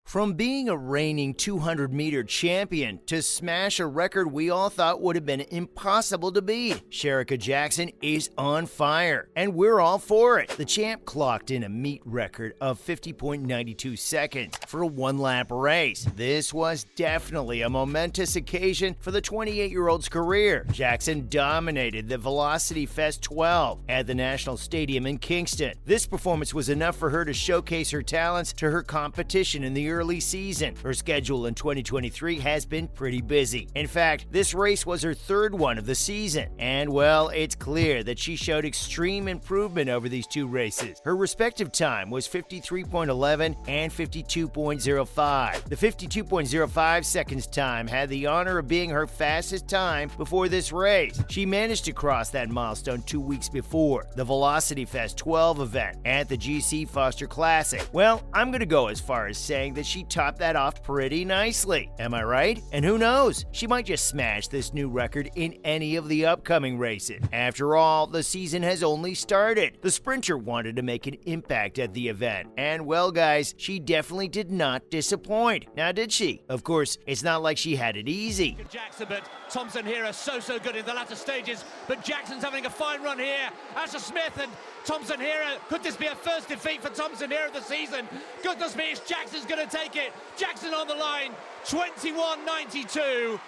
From being a reigning 200-meter champion to smash a record we all thought would have been impossible to beat, Shericka Jackson is on fire, and we're all for it. The champ clocked in a meet record of 50.92 seconds for a one-lap race. This was definitely a momentous occasion for the 28-year-old's career. Jackson dominated the Velocity Fest 12 at the National Stadium in Kingston. This performance was enough for her to showcase her talents to her competition in the early season. Her schedule in 2023 has been pretty busy. In fact, this race was her third one of the season. And well, it's clear that she showed extreme improvement over these two races. Her respective time was 53.11 and 52.05. The 52.05 seconds time had the honor of being her fastest time before this race. She managed to cross that milestone 2 weeks before the Velocity Fest 12 event at the GC Foster Classic. Well, I'm gonna go as far as saying that she topped that off pretty nicely. Am I right? And who knows? She might just smash this new record in any of the upcoming races. After all, the season has only started. The sprinter wanted to make an impact at the event. And well, guys, she definitely did not disappoint. Now, did she? Of course, it's not like she had it easy. Jackson, but Thompson here are so good in the latter stages, but Jackson's having a fine run here. Asher Smith and Thompson here. Could this be a first defeat for Thompson here of the season? Goodness me, Jackson's going to take it. Jackson on the line, 21.92.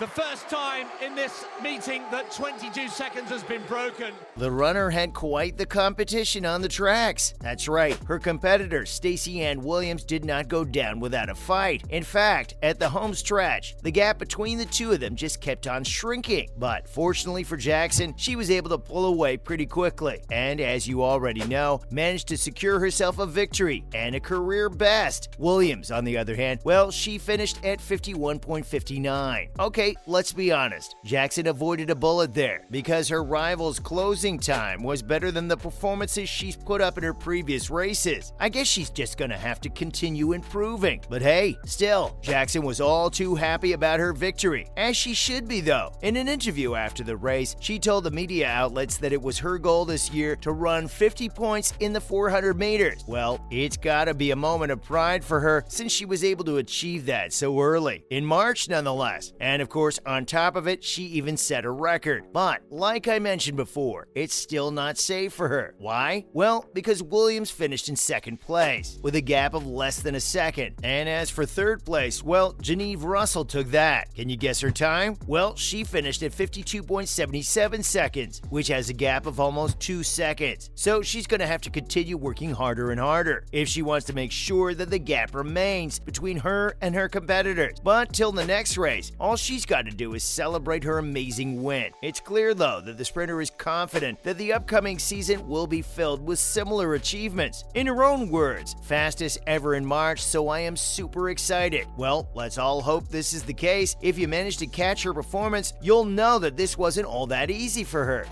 The first time in this meeting that 22 seconds has been broken. The runner had quite the competition on the tracks. That's right, her competitor, Stacey Ann Williams, did not go down without a fight. In fact, at the home stretch, the gap between the two of them just kept on shrinking. But fortunately for Jackson, she was able to pull away pretty quickly. And as you already know, managed to secure herself a victory and a career best. Williams, on the other hand, well, she finished at 51.59. Okay, let's be honest. Jackson avoided a bullet there because her rival's closing time was better than the performances she's put up in her previous races. I guess she's just gonna have to continue improving. But hey, still, Jackson was all too happy about her victory, as she should be though. In an interview after the race, she told the media outlets that it was her goal this year to run 50 points in the 400 meters. Well, it's gotta be a moment of pride for her since she was able to achieve that so early. In March, nonetheless. And of course, on top of it, she even set a record. But like I mentioned before, it's still not safe for her. Why? Well, because Williams finished in second place with a gap of less than a second. And as for third place, well, Geneve Russell took that. Can you guess her time? Well, she finished at 52.77 seconds, which has a gap of almost 2 seconds. So she's going to have to continue working harder and harder if she wants to make sure that the gap remains between her and her competitors. But till the next race, all she's got to do is celebrate her amazing win. It's clear, though, that the sprinter is confident that the upcoming season will be filled with similar achievements. In her own words, fastest ever in March, so I am super excited. Well, let's all hope this is the case. If you manage to catch her performance, you'll know that this wasn't all that easy for her.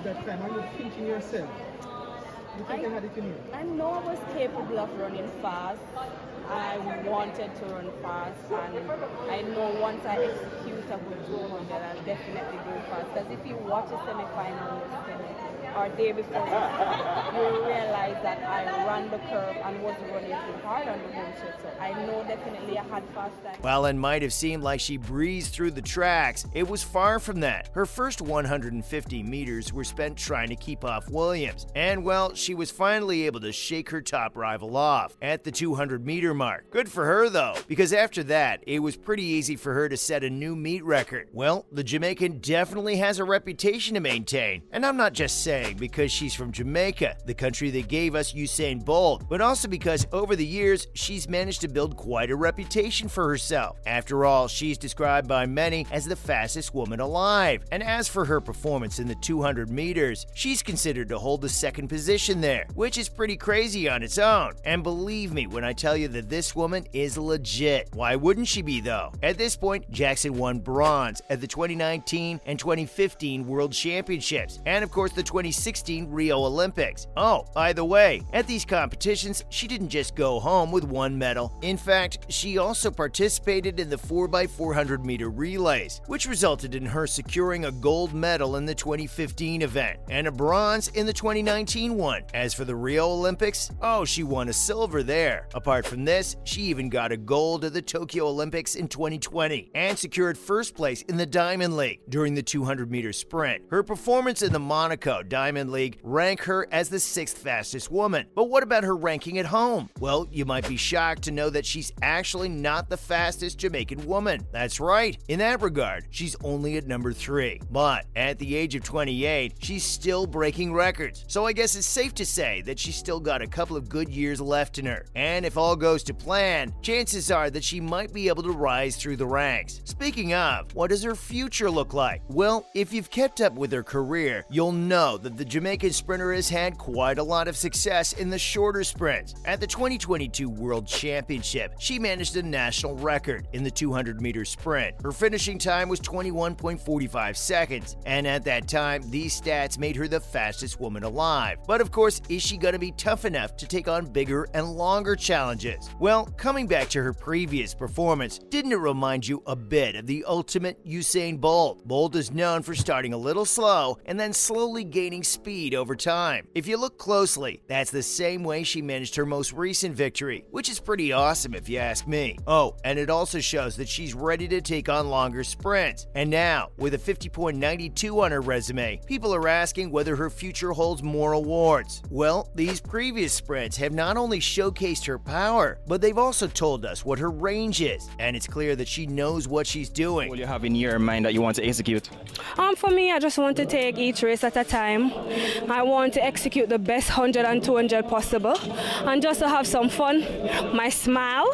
That time, are you thinking yourself? You think you had it in you? I know I was capable of running fast. I wanted to run fast, and I know once I execute a good 200, I'll definitely go fast. Because if you watch a semi-final or day before, you realize that I ran the curve and wasn't running too hard on the home stretch. So I know definitely I had fast time. While it might have seemed like she breezed through the tracks, it was far from that. Her first 150 meters were spent trying to keep off Williams. And well, she was finally able to shake her top rival off at the 200-meter mark. Good for her though, because after that, it was pretty easy for her to set a new meet record. Well, the Jamaican definitely has a reputation to maintain. And I'm not just saying because she's from Jamaica, the country that gave us Usain Bolt, but also because over the years, she's managed to build quite a reputation for herself. After all, she's described by many as the fastest woman alive. And as for her performance in the 200 meters, she's considered to hold the second position there, which is pretty crazy on its own. And believe me when I tell you that this woman is legit. Why wouldn't she be though? At this point, Jackson won bronze at the 2019 and 2015 World Championships, and of course the 20 2016 Rio Olympics. Oh, by the way, at these competitions, she didn't just go home with one medal. In fact, she also participated in the 4x400 meter relays, which resulted in her securing a gold medal in the 2015 event and a bronze in the 2019 one. As for the Rio Olympics, oh, she won a silver there. Apart from this, she even got a gold at the Tokyo Olympics in 2020 and secured first place in the Diamond League during the 200 meter sprint. Her performance in the Monaco Diamond League ranked her as the 6th fastest woman. But what about her ranking at home? Well, you might be shocked to know that she's actually not the fastest Jamaican woman. That's right. In that regard, she's only at number 3. But at the age of 28, she's still breaking records. So I guess it's safe to say that she's still got a couple of good years left in her. And if all goes to plan, chances are that she might be able to rise through the ranks. Speaking of, what does her future look like? Well, if you've kept up with her career, you'll know that the Jamaican sprinter has had quite a lot of success in the shorter sprints. At the 2022 World Championship, she managed a national record in the 200 meter sprint. Her finishing time was 21.45 seconds, and at that time, these stats made her the fastest woman alive. But of course, is she going to be tough enough to take on bigger and longer challenges? Well, coming back to her previous performance, didn't it remind you a bit of the ultimate Usain Bolt? Bolt is known for starting a little slow and then slowly gaining speed over time. If you look closely, that's the same way she managed her most recent victory, which is pretty awesome if you ask me. Oh, and it also shows that she's ready to take on longer sprints. And now, with a 50.92 on her resume, people are asking whether her future holds more awards. Well, these previous sprints have not only showcased her power, but they've also told us what her range is, and it's clear that she knows what she's doing. What do you have in your mind that you want to execute? For me, I just want to take each race at a time. I want to execute the best 100 and 200 possible, and just to have some fun. My smile,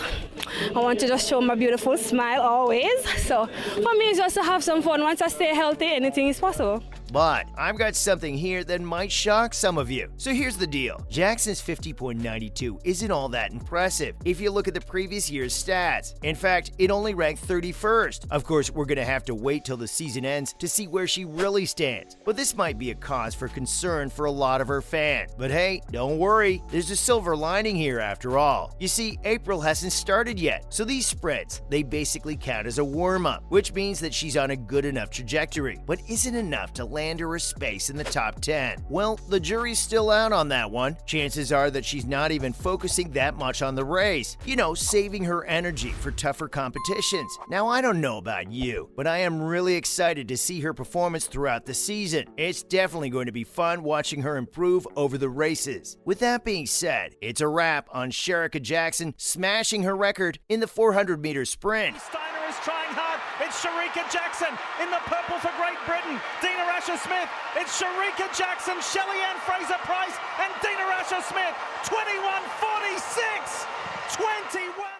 I want to just show my beautiful smile always. So for me, it's just to have some fun. Once I stay healthy, anything is possible. But I've got something here that might shock some of you. So here's the deal. Jackson's 50.92 isn't all that impressive if you look at the previous year's stats. In fact, it only ranked 31st. Of course, we're going to have to wait till the season ends to see where she really stands. But this might be a cause for concern for a lot of her fans. But hey, don't worry. There's a silver lining here after all. You see, April hasn't started yet. So these sprints, they basically count as a warm-up, which means that she's on a good enough trajectory. But isn't enough to land her a space in the top 10. Well, the jury's still out on that one. Chances are that she's not even focusing that much on the race. You know, saving her energy for tougher competitions. Now, I don't know about you, but I am really excited to see her performance throughout the season. It's definitely going to be fun watching her improve over the races. With that being said, it's a wrap on Shericka Jackson smashing her record in the 400 meter sprint. Steiner is trying hard. It's Shericka Jackson in the purple for Great Britain. Dina Rasher-Smith. It's Shericka Jackson, Shelly-Ann Fraser-Price, and Dina Rasher-Smith. 21:46. 21.